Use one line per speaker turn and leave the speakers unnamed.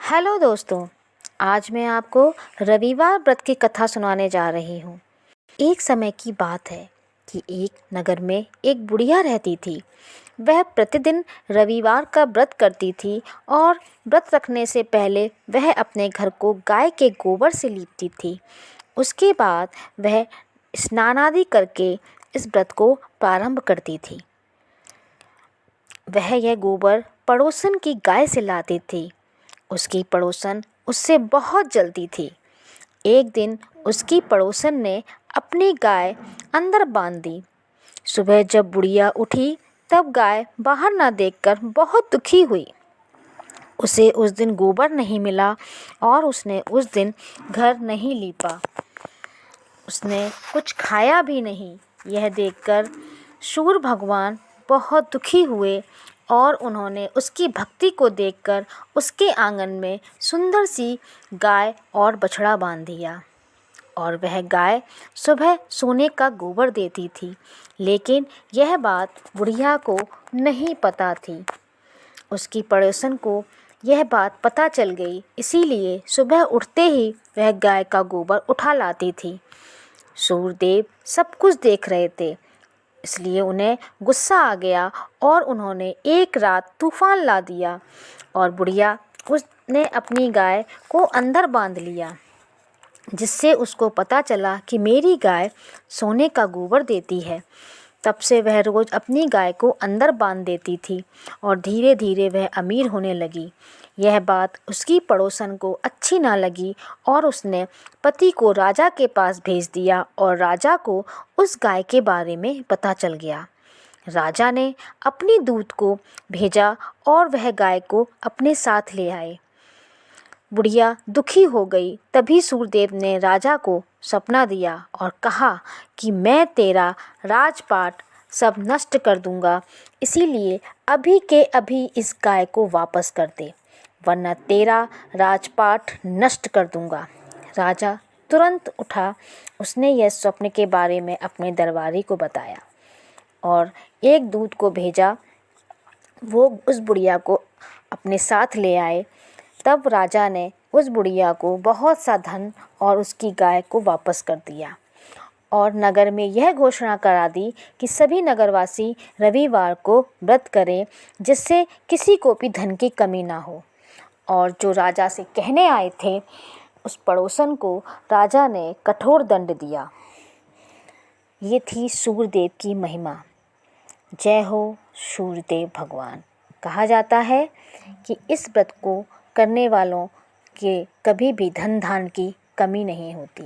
Hello दोस्तों, आज मैं आपको रविवार व्रत की कथा सुनाने जा रही हूँ। एक समय की बात है कि एक नगर में एक बुढ़िया रहती थी। वह प्रतिदिन रविवार का व्रत करती थी और व्रत रखने से पहले वह अपने घर को गाय के गोबर से लीपती थी। उसके बाद वह स्नान आदि करके इस व्रत को प्रारंभ करती थी। वह यह गोबर पड़ोसन की गाय से लाती थी। उसकी पड़ोसन उससे बहुत जलती थी। एक दिन उसकी पड़ोसन ने अपनी गाय अंदर बांध दी। सुबह जब बुढ़िया उठी तब गाय बाहर न देखकर बहुत दुखी हुई। उसे उस दिन गोबर नहीं मिला और उसने उस दिन घर नहीं लीपा। उसने कुछ खाया भी नहीं। यह देखकर सूर्य भगवान बहुत दुखी हुए और उन्होंने उसकी भक्ति को देखकर उसके आंगन में सुंदर सी गाय और बछड़ा बांध दिया। और वह गाय सुबह सोने का गोबर देती थी, लेकिन यह बात बुढ़िया को नहीं पता थी। उसकी पड़ोसन को यह बात पता चल गई, इसीलिए सुबह उठते ही वह गाय का गोबर उठा लाती थी। सूर्यदेव सब कुछ देख रहे थे, इसलिए उन्हें गुस्सा आ गया और उन्होंने एक रात तूफान ला दिया और बुढ़िया उसने अपनी गाय को अंदर बांध लिया, जिससे उसको पता चला कि मेरी गाय सोने का गोबर देती है। तब से वह रोज़ अपनी गाय को अंदर बांध देती थी और धीरे धीरे वह अमीर होने लगी। यह बात उसकी पड़ोसन को अच्छी ना लगी और उसने पति को राजा के पास भेज दिया और राजा को उस गाय के बारे में पता चल गया। राजा ने अपनी दूत को भेजा और वह गाय को अपने साथ ले आए। बुढ़िया दुखी हो गई। तभी सूर्यदेव ने राजा को सपना दिया और कहा कि मैं तेरा राजपाट सब नष्ट कर दूंगा, इसीलिए अभी के अभी इस गाय को वापस कर दे, वरना तेरा राजपाट नष्ट कर दूंगा। राजा तुरंत उठा। उसने यह स्वप्न के बारे में अपने दरबारी को बताया और एक दूत को भेजा। वो उस बुढ़िया को अपने साथ ले आए। तब राजा ने उस बुढ़िया को बहुत सा धन और उसकी गाय को वापस कर दिया और नगर में यह घोषणा करा दी कि सभी नगरवासी रविवार को व्रत करें, जिससे किसी को भी धन की कमी ना हो। और जो राजा से कहने आए थे, उस पड़ोसन को राजा ने कठोर दंड दिया। ये थी सूर्यदेव की महिमा। जय हो सूर्यदेव भगवान। कहा जाता है कि इस व्रत को करने वालों के कभी भी धन धान की कमी नहीं होती।